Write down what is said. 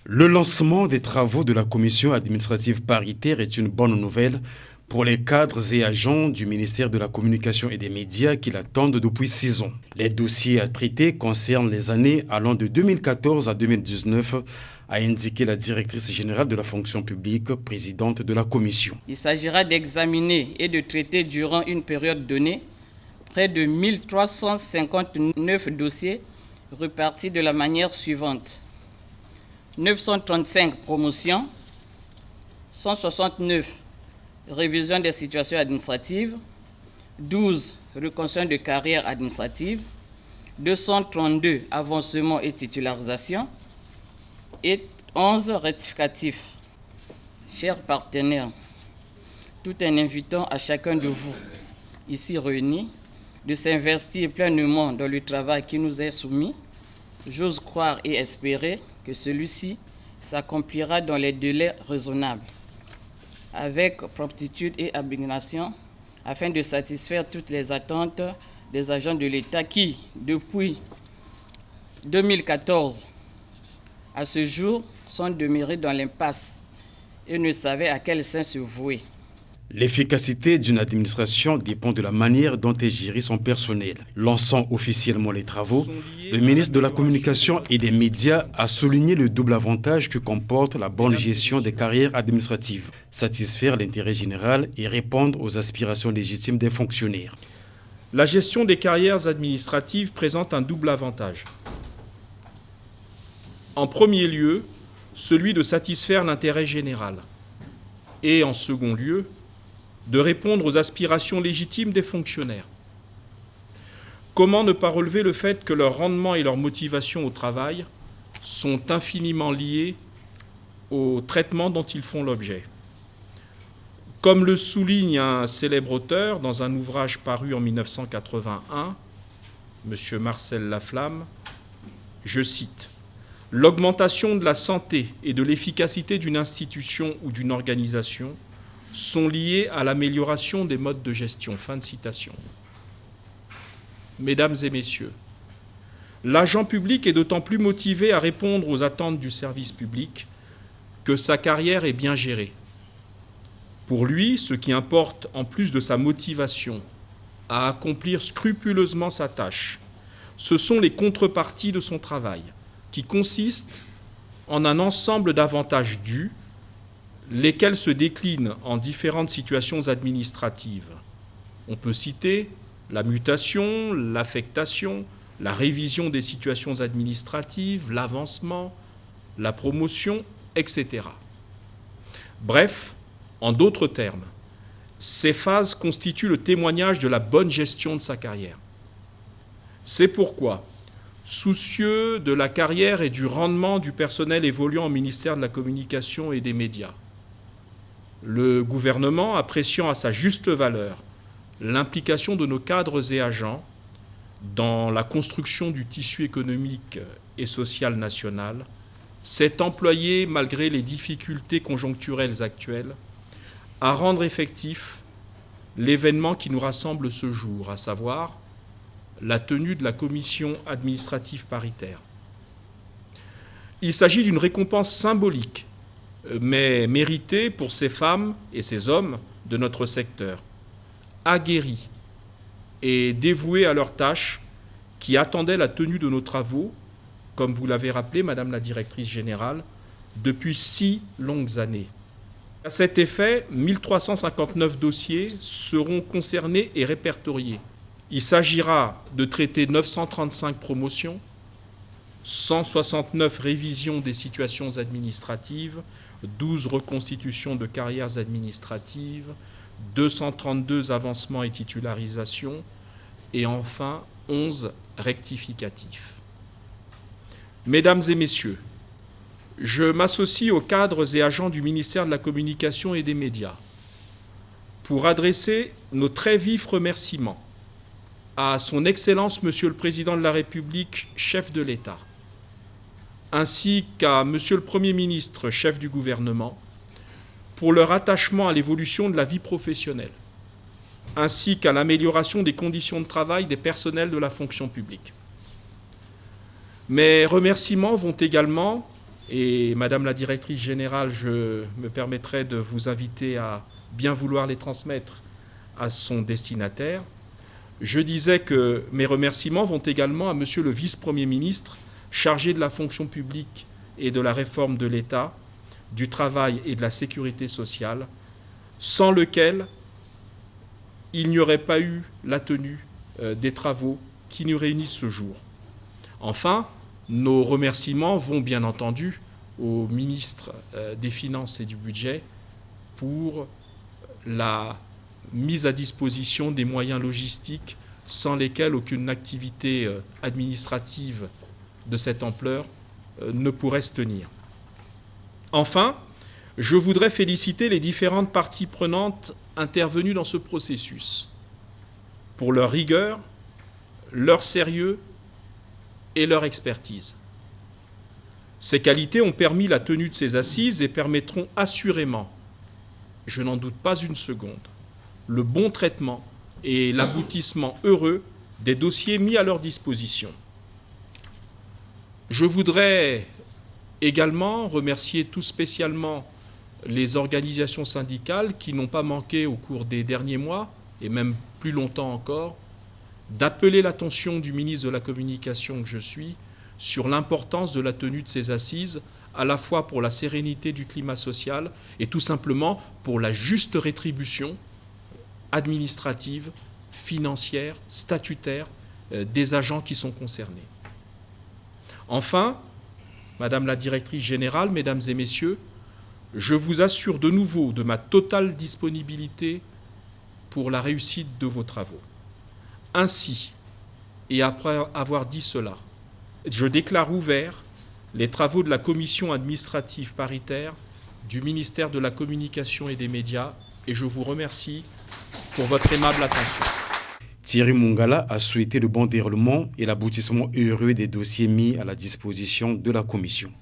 Le lancement des travaux de la commission administrative paritaire est une bonne nouvelle pour les cadres et agents du ministère de la Communication et des Médias qui l'attendent depuis 6 ans. Les dossiers à traiter concernent les années allant de 2014 à 2019, a indiqué la directrice générale de la fonction publique, présidente de la commission. Il s'agira d'examiner et de traiter durant une période donnée près de 1359 dossiers repartis de la manière suivante. 935 promotions, 169 révisions des situations administratives, 12 reconstructions de carrière administrative, 232 avancements et titularisations et 11 rectificatifs. Chers partenaires, tout en invitant à chacun de vous, ici réunis, de s'investir pleinement dans le travail qui nous est soumis, j'ose croire et espérer que celui-ci s'accomplira dans les délais raisonnables, avec promptitude et abnégation, afin de satisfaire toutes les attentes des agents de l'État qui, depuis 2014 à ce jour, sont demeurés dans l'impasse et ne savaient à quel sein se vouer. L'efficacité d'une administration dépend de la manière dont est géré son personnel. Lançant officiellement les travaux, le ministre de la Communication et des Médias a souligné le double avantage que comporte la bonne gestion des carrières administratives, satisfaire l'intérêt général et répondre aux aspirations légitimes des fonctionnaires. La gestion des carrières administratives présente un double avantage. En premier lieu, celui de satisfaire l'intérêt général et en second lieu, de répondre aux aspirations légitimes des fonctionnaires. Comment ne pas relever le fait que leur rendement et leur motivation au travail sont infiniment liés au traitement dont ils font l'objet. Comme le souligne un célèbre auteur dans un ouvrage paru en 1981, M. Marcel Laflamme, je cite, « L'augmentation de la santé et de l'efficacité d'une institution ou d'une organisation sont liées à l'amélioration des modes de gestion. » Fin de citation. Mesdames et messieurs, l'agent public est d'autant plus motivé à répondre aux attentes du service public que sa carrière est bien gérée. Pour lui, ce qui importe en plus de sa motivation à accomplir scrupuleusement sa tâche, ce sont les contreparties de son travail, qui consistent en un ensemble d'avantages dus, lesquels se déclinent en différentes situations administratives. On peut citer la mutation, l'affectation, la révision des situations administratives, l'avancement, la promotion, etc. Bref, en d'autres termes, ces phases constituent le témoignage de la bonne gestion de sa carrière. C'est pourquoi, soucieux de la carrière et du rendement du personnel évoluant au ministère de la Communication et des Médias, le gouvernement, appréciant à sa juste valeur l'implication de nos cadres et agents dans la construction du tissu économique et social national, s'est employé, malgré les difficultés conjoncturelles actuelles, à rendre effectif l'événement qui nous rassemble ce jour, à savoir la tenue de la commission administrative paritaire. Il s'agit d'une récompense symbolique, mais méritée pour ces femmes et ces hommes de notre secteur, aguerris et dévoués à leurs tâches, qui attendaient la tenue de nos travaux, comme vous l'avez rappelé, Madame la Directrice Générale, depuis 6 longues années. À cet effet, 1359 dossiers seront concernés et répertoriés. Il s'agira de traiter 935 promotions, 169 révisions des situations administratives, 12 reconstitutions de carrières administratives, 232 avancements et titularisations, et enfin 11 rectificatifs. Mesdames et messieurs, je m'associe aux cadres et agents du ministère de la Communication et des Médias pour adresser nos très vifs remerciements à son Excellence Monsieur le Président de la République, chef de l'État, ainsi qu'à Monsieur le Premier ministre, chef du gouvernement, pour leur attachement à l'évolution de la vie professionnelle, ainsi qu'à l'amélioration des conditions de travail des personnels de la fonction publique. Mes remerciements vont également Et Madame la Directrice Générale, je me permettrai de vous inviter à bien vouloir les transmettre à son destinataire. Je disais que mes remerciements vont également à Monsieur le Vice-Premier ministre chargé de la fonction publique et de la réforme de l'État, du travail et de la sécurité sociale, sans lequel il n'y aurait pas eu la tenue des travaux qui nous réunissent ce jour. Enfin, nos remerciements vont bien entendu au ministre des Finances et du Budget pour la mise à disposition des moyens logistiques sans lesquels aucune activité administrative de cette ampleur ne pourrait se tenir. Enfin, je voudrais féliciter les différentes parties prenantes intervenues dans ce processus pour leur rigueur, leur sérieux et leur expertise. Ces qualités ont permis la tenue de ces assises et permettront assurément, je n'en doute pas une seconde, le bon traitement et l'aboutissement heureux des dossiers mis à leur disposition. Je voudrais également remercier tout spécialement les organisations syndicales qui n'ont pas manqué au cours des derniers mois, et même plus longtemps encore, d'appeler l'attention du ministre de la Communication que je suis sur l'importance de la tenue de ces assises, à la fois pour la sérénité du climat social et tout simplement pour la juste rétribution administrative, financière, statutaire des agents qui sont concernés. Enfin, Madame la Directrice Générale, Mesdames et Messieurs, je vous assure de nouveau de ma totale disponibilité pour la réussite de vos travaux. Ainsi, et après avoir dit cela, je déclare ouverts les travaux de la commission administrative paritaire du ministère de la Communication et des Médias et je vous remercie pour votre aimable attention. Thierry Mungala a souhaité le bon déroulement et l'aboutissement heureux des dossiers mis à la disposition de la commission.